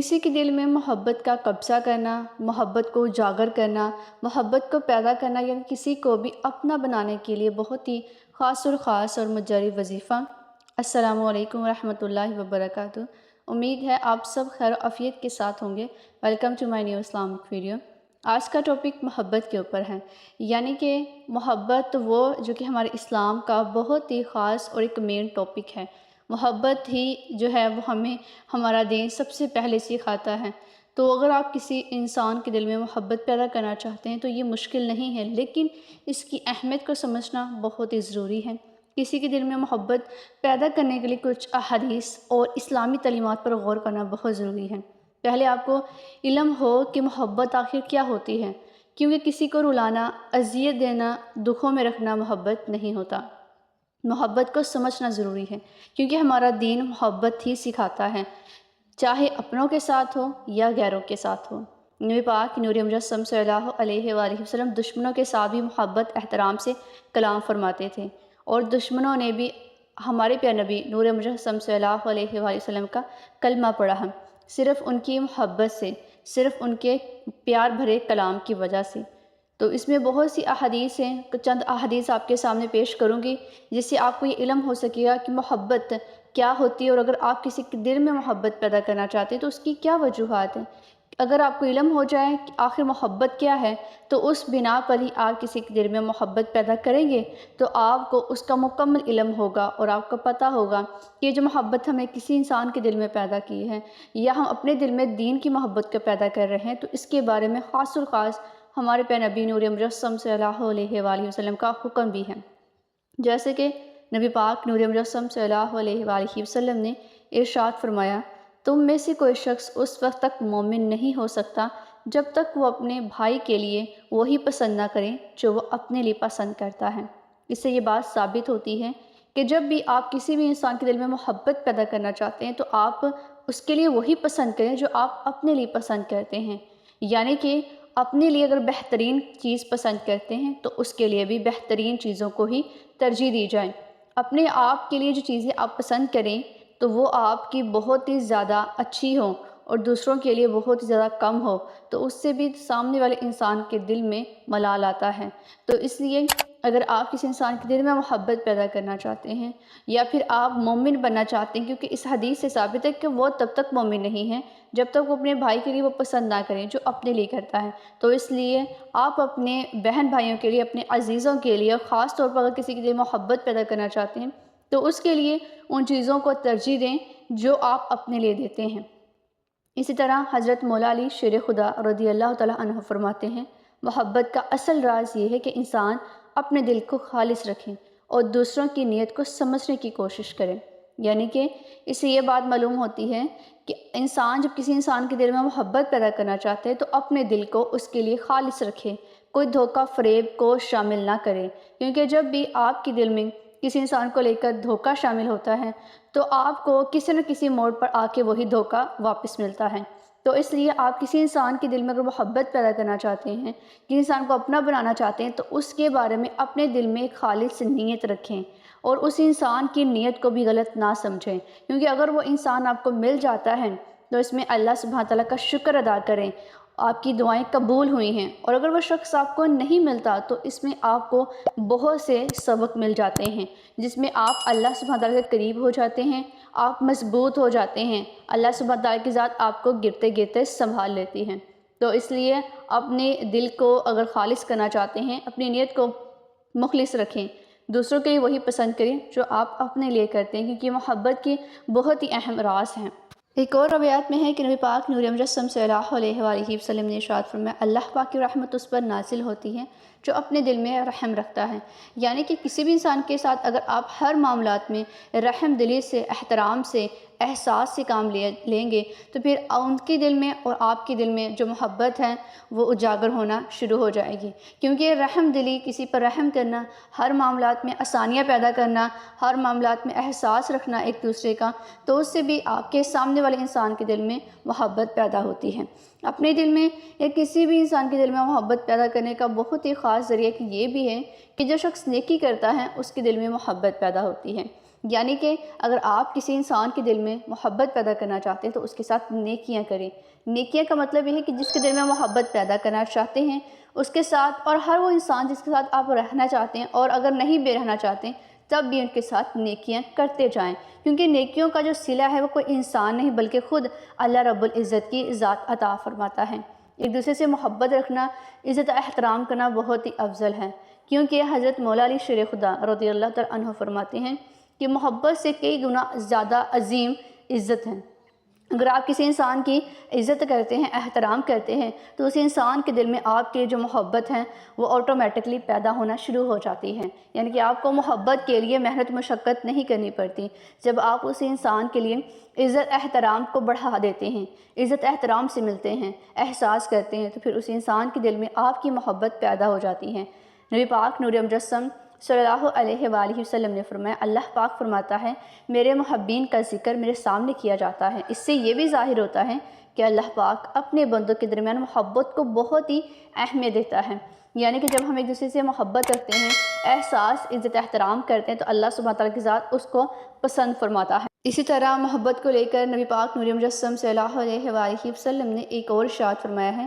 کسی کے دل میں محبت کا قبضہ کرنا، محبت کو اجاگر کرنا، محبت کو پیدا کرنا، یعنی کسی کو بھی اپنا بنانے کے لیے بہت ہی خاص اور مجرب وظیفہ۔ السلام علیکم ورحمۃ اللہ وبرکاتہ۔ امید ہے آپ سب خیر و عافیت کے ساتھ ہوں گے۔ Welcome to my new Islamic video. آج کا ٹاپک محبت کے اوپر ہے، یعنی کہ محبت وہ جو کہ ہمارے اسلام کا بہت ہی خاص اور ایک مین ٹاپک ہے۔ محبت ہی جو ہے وہ ہمیں ہمارا دین سب سے پہلے سکھاتا ہے۔ تو اگر آپ کسی انسان کے دل میں محبت پیدا کرنا چاہتے ہیں تو یہ مشکل نہیں ہے، لیکن اس کی اہمیت کو سمجھنا بہت ہی ضروری ہے۔ کسی کے دل میں محبت پیدا کرنے کے لیے کچھ احادیث اور اسلامی تعلیمات پر غور کرنا بہت ضروری ہے۔ پہلے آپ کو علم ہو کہ محبت آخر کیا ہوتی ہے، کیونکہ کسی کو رلانا، اذیت دینا، دکھوں میں رکھنا محبت نہیں ہوتا۔ محبت کو سمجھنا ضروری ہے، کیونکہ ہمارا دین محبت ہی سکھاتا ہے، چاہے اپنوں کے ساتھ ہو یا غیروں کے ساتھ ہو۔ نبی پاک نور مجسم صلی اللہ علیہ وآلہ وسلم دشمنوں کے ساتھ بھی محبت احترام سے کلام فرماتے تھے، اور دشمنوں نے بھی ہمارے پیارے نبی نور مجسم صلی اللہ علیہ وآلہ وسلم کا کلمہ پڑھا ہے، صرف ان کی محبت سے، صرف ان کے پیار بھرے کلام کی وجہ سے۔ تو اس میں بہت سی احادیث ہیں، چند احادیث آپ کے سامنے پیش کروں گی، جس سے آپ کو یہ علم ہو سکے گا کہ محبت کیا ہوتی ہے، اور اگر آپ کسی کے دل میں محبت پیدا کرنا چاہتے ہیں تو اس کی کیا وجوہات ہیں۔ اگر آپ کو علم ہو جائے کہ آخر محبت کیا ہے، تو اس بنا پر ہی آپ کسی کے دل میں محبت پیدا کریں گے تو آپ کو اس کا مکمل علم ہوگا، اور آپ کو پتہ ہوگا کہ جو محبت ہمیں کسی انسان کے دل میں پیدا کی ہے، یا ہم اپنے دل میں دین کی محبت کو پیدا کر رہے ہیں، تو اس کے بارے میں خاص ہمارے پیارے نبی نور مجسم صلی اللہ علیہ وآلہ وسلم کا حکم بھی ہے۔ جیسے کہ نبی پاک نور مجسم صلی اللہ علیہ وآلہ وسلم نے ارشاد فرمایا، تم میں سے کوئی شخص اس وقت تک مومن نہیں ہو سکتا جب تک وہ اپنے بھائی کے لیے وہی پسند نہ کرے جو وہ اپنے لیے پسند کرتا ہے۔ اس سے یہ بات ثابت ہوتی ہے کہ جب بھی آپ کسی بھی انسان کے دل میں محبت پیدا کرنا چاہتے ہیں تو آپ اس کے لیے وہی پسند کریں جو آپ اپنے لیے پسند کرتے ہیں، یعنی کہ اپنے لیے اگر بہترین چیز پسند کرتے ہیں تو اس کے لیے بھی بہترین چیزوں کو ہی ترجیح دی جائے۔ اپنے آپ کے لیے جو چیزیں آپ پسند کریں تو وہ آپ کی بہت ہی زیادہ اچھی ہوں، اور دوسروں کے لیے بہت ہی زیادہ کم ہو تو اس سے بھی سامنے والے انسان کے دل میں ملال آتا ہے۔ تو اس لیے اگر آپ کسی انسان کے دل میں محبت پیدا کرنا چاہتے ہیں، یا پھر آپ مومن بننا چاہتے ہیں، کیونکہ اس حدیث سے ثابت ہے کہ وہ تب تک مومن نہیں ہے جب تک وہ اپنے بھائی کے لیے وہ پسند نہ کریں جو اپنے لیے کرتا ہے۔ تو اس لیے آپ اپنے بہن بھائیوں کے لیے، اپنے عزیزوں کے لیے، خاص طور پر اگر کسی کے لیے محبت پیدا کرنا چاہتے ہیں تو اس کے لیے ان چیزوں کو ترجیح دیں جو آپ اپنے لیے دیتے ہیں۔ اسی طرح حضرت مولا علی شیر خدا رضی اللہ تعالیٰ عنہ فرماتے ہیں، محبت کا اصل راز یہ ہے کہ انسان اپنے دل کو خالص رکھیں اور دوسروں کی نیت کو سمجھنے کی کوشش کریں۔ یعنی کہ اس سے یہ بات معلوم ہوتی ہے کہ انسان جب کسی انسان کے دل میں محبت پیدا کرنا چاہتے ہیں تو اپنے دل کو اس کے لیے خالص رکھے، کوئی دھوکہ فریب کو شامل نہ کرے، کیونکہ جب بھی آپ کے دل میں کسی انسان کو لے کر دھوکہ شامل ہوتا ہے تو آپ کو کسی نہ کسی موڑ پر آ کے وہی دھوکہ واپس ملتا ہے۔ تو اس لیے آپ کسی انسان کے دل میں اگر محبت پیدا کرنا چاہتے ہیں، کسی انسان کو اپنا بنانا چاہتے ہیں، تو اس کے بارے میں اپنے دل میں ایک خالص نیت رکھیں، اور اس انسان کی نیت کو بھی غلط نہ سمجھیں، کیونکہ اگر وہ انسان آپ کو مل جاتا ہے تو اس میں اللہ سبحانہ تعالیٰ کا شکر ادا کریں، آپ کی دعائیں قبول ہوئی ہیں۔ اور اگر وہ شخص آپ کو نہیں ملتا تو اس میں آپ کو بہت سے سبق مل جاتے ہیں، جس میں آپ اللہ سبحانہ تعالیٰ کے قریب ہو جاتے ہیں، آپ مضبوط ہو جاتے ہیں، اللہ سبحانہ تعالیٰ کی ذات آپ کو گرتے گرتے سنبھال لیتی ہیں۔ تو اس لیے اپنے دل کو اگر خالص کرنا چاہتے ہیں، اپنی نیت کو مخلص رکھیں، دوسروں کے لیے وہی پسند کریں جو آپ اپنے لیے کرتے ہیں، کیونکہ محبت کی بہت ہی اہم راز ہیں۔ ایک اور روایات میں ہے کہ نبی پاک نور مجسم صلی اللہ علیہ وآلہ وسلم نے ارشاد فرمایا، اللہ پاک کی رحمت اس پر نازل ہوتی ہے جو اپنے دل میں رحم رکھتا ہے۔ یعنی کہ کسی بھی انسان کے ساتھ اگر آپ ہر معاملات میں رحم دلی سے، احترام سے، احساس سے کام لیں گے تو پھر ان کے دل میں اور آپ کے دل میں جو محبت ہے وہ اجاگر ہونا شروع ہو جائے گی، کیونکہ رحم دلی، کسی پر رحم کرنا، ہر معاملات میں آسانیاں پیدا کرنا، ہر معاملات میں احساس رکھنا ایک دوسرے کا، تو اس سے بھی آپ کے سامنے والے انسان کے دل میں محبت پیدا ہوتی ہے۔ اپنے دل میں یا کسی بھی انسان کے دل میں محبت پیدا کرنے کا بہت ہی خاص ذریعہ یہ بھی ہے کہ جو شخص نیکی کرتا ہے اس کے دل میں محبت پیدا ہوتی ہے، یعنی کہ اگر آپ کسی انسان کے دل میں محبت پیدا کرنا چاہتے ہیں تو اس کے ساتھ نیکیاں کریں۔ نیکیاں کا مطلب یہ ہے کہ جس کے دل میں محبت پیدا کرنا چاہتے ہیں اس کے ساتھ، اور ہر وہ انسان جس کے ساتھ آپ رہنا چاہتے ہیں، اور اگر نہیں بھی رہنا چاہتے ہیں تب بھی ان کے ساتھ نیکیاں کرتے جائیں، کیونکہ نیکیوں کا جو صلہ ہے وہ کوئی انسان نہیں بلکہ خود اللہ رب العزت کی ذات عطا فرماتا ہے۔ ایک دوسرے سے محبت رکھنا، عزت احترام کرنا بہت ہی افضل ہے، کیونکہ حضرت مولا علی شیر خدا رضی اللہ تعالیٰ عنہ فرماتے ہیں کہ محبت سے کئی گنا زیادہ عظیم عزت ہے۔ اگر آپ کسی انسان کی عزت کرتے ہیں، احترام کرتے ہیں، تو اس انسان کے دل میں آپ کے جو محبت ہے وہ آٹومیٹکلی پیدا ہونا شروع ہو جاتی ہے، یعنی کہ آپ کو محبت کے لیے محنت مشقت نہیں کرنی پڑتی۔ جب آپ اس انسان کے لیے عزت احترام کو بڑھا دیتے ہیں، عزت احترام سے ملتے ہیں، احساس کرتے ہیں، تو پھر اس انسان کے دل میں آپ کی محبت پیدا ہو جاتی ہے۔ نبی پاک نور مجسم صلی اللہ علیہ وآلہ وسلم نے فرمایا، اللہ پاک فرماتا ہے میرے محبین کا ذکر میرے سامنے کیا جاتا ہے۔ اس سے یہ بھی ظاہر ہوتا ہے کہ اللہ پاک اپنے بندوں کے درمیان محبت کو بہت ہی اہمیت دیتا ہے، یعنی کہ جب ہم ایک دوسرے سے محبت رکھتے ہیں، احساس عزت احترام کرتے ہیں، تو اللہ سبحانہ تعالیٰ کی ذات اس کو پسند فرماتا ہے۔ اسی طرح محبت کو لے کر نبی پاک نور مجسم صلی اللہ علیہ وآلہ وسلم نے ایک اور ارشاد فرمایا ہے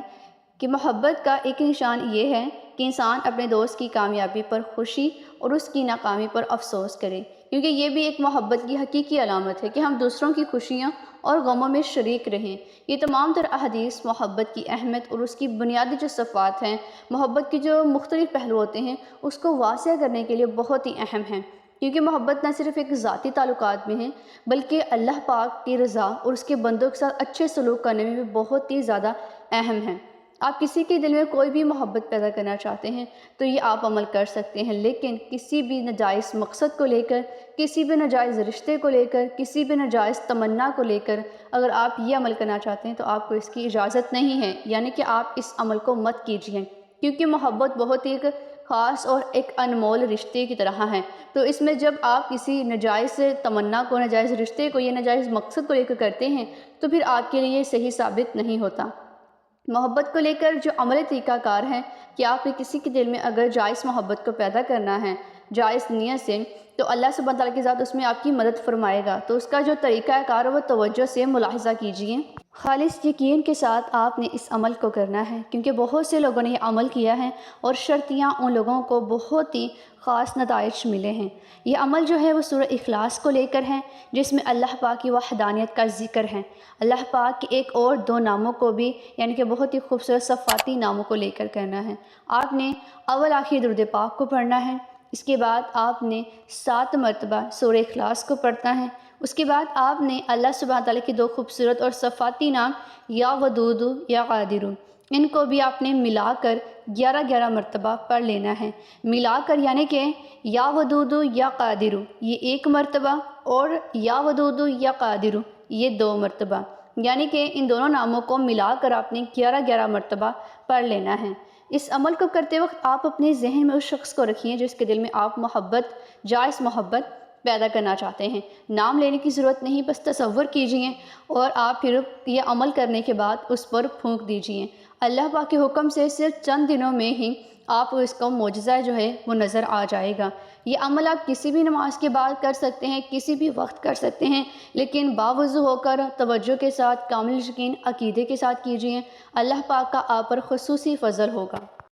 کہ محبت کا ایک نشان یہ ہے کہ انسان اپنے دوست کی کامیابی پر خوشی اور اس کی ناکامی پر افسوس کرے، کیونکہ یہ بھی ایک محبت کی حقیقی علامت ہے کہ ہم دوسروں کی خوشیاں اور غموں میں شریک رہیں۔ یہ تمام تر احادیث محبت کی اہمیت اور اس کی بنیادی جو صفات ہیں، محبت کے جو مختلف پہلو ہوتے ہیں، اس کو واضح کرنے کے لیے بہت ہی اہم ہیں، کیونکہ محبت نہ صرف ایک ذاتی تعلقات میں ہے بلکہ اللہ پاک کی رضا اور اس کے بندوں کے ساتھ اچھے سلوک کرنے میں بھی بہت ہی زیادہ اہم ہے۔ آپ کسی کے دل میں کوئی بھی محبت پیدا کرنا چاہتے ہیں تو یہ آپ عمل کر سکتے ہیں، لیکن کسی بھی ناجائز مقصد کو لے کر، کسی بھی ناجائز رشتے کو لے کر، کسی بھی ناجائز تمنا کو لے کر اگر آپ یہ عمل کرنا چاہتے ہیں تو آپ کو اس کی اجازت نہیں ہے، یعنی کہ آپ اس عمل کو مت کیجیے، کیونکہ محبت بہت ہی ایک خاص اور ایک انمول رشتے کی طرح ہے۔ تو اس میں جب آپ کسی ناجائز تمنا کو، ناجائز رشتے کو یا ناجائز مقصد کو لے کر کرتے ہیں تو پھر آپ کے لیے صحیح ثابت نہیں ہوتا۔ محبت کو لے کر جو عملی طریقہ کار ہے کہ آپ نے کسی کے دل میں اگر جائز محبت کو پیدا کرنا ہے جائز نیت سے، تو اللہ سبحانہ تعالیٰ کی ذات اس میں آپ کی مدد فرمائے گا۔ تو اس کا جو طریقہ کار ہے وہ توجہ سے ملاحظہ کیجیے، خالص یقین کے ساتھ آپ نے اس عمل کو کرنا ہے، کیونکہ بہت سے لوگوں نے یہ عمل کیا ہے اور شرطیاں ان لوگوں کو بہت ہی خاص نتائج ملے ہیں۔ یہ عمل جو ہے وہ سورہ اخلاص کو لے کر ہے، جس میں اللہ پاک کی وحدانیت کا ذکر ہے، اللہ پاک کے ایک اور دو ناموں کو بھی، یعنی کہ بہت ہی خوبصورت صفاتی ناموں کو لے کر کرنا ہے۔ آپ نے اول آخر درود پاک کو پڑھنا ہے، اس کے بعد آپ نے 7 مرتبہ سورہ اخلاص کو پڑھنا ہے، اس کے بعد آپ نے اللہ سبحانہ تعالیٰ کے 2 خوبصورت اور صفاتی نام یا ودود یا قادر، ان کو بھی آپ نے ملا کر 11 مرتبہ پڑھ لینا ہے۔ ملا کر یعنی کہ یا ودود یا قادر یہ 1 مرتبہ اور یا ودود یا قادر یہ 2 مرتبہ، یعنی کہ ان دونوں ناموں کو ملا کر آپ نے 11 مرتبہ پڑھ لینا ہے۔ اس عمل کو کرتے وقت آپ اپنے ذہن میں اس شخص کو رکھیے جس کے دل میں آپ محبت، جائز محبت پیدا کرنا چاہتے ہیں۔ نام لینے کی ضرورت نہیں، بس تصور کیجئے اور آپ پھر یہ عمل کرنے کے بعد اس پر پھونک دیجئے۔ اللہ پاک کے حکم سے صرف چند دنوں میں ہی آپ کو اس کا معجزہ جو ہے وہ نظر آ جائے گا۔ یہ عمل آپ کسی بھی نماز کے بعد کر سکتے ہیں، کسی بھی وقت کر سکتے ہیں، لیکن باوضو ہو کر توجہ کے ساتھ، کامل یقین عقیدے کے ساتھ کیجئے۔ اللہ پاک کا آپ پر خصوصی فضل ہوگا۔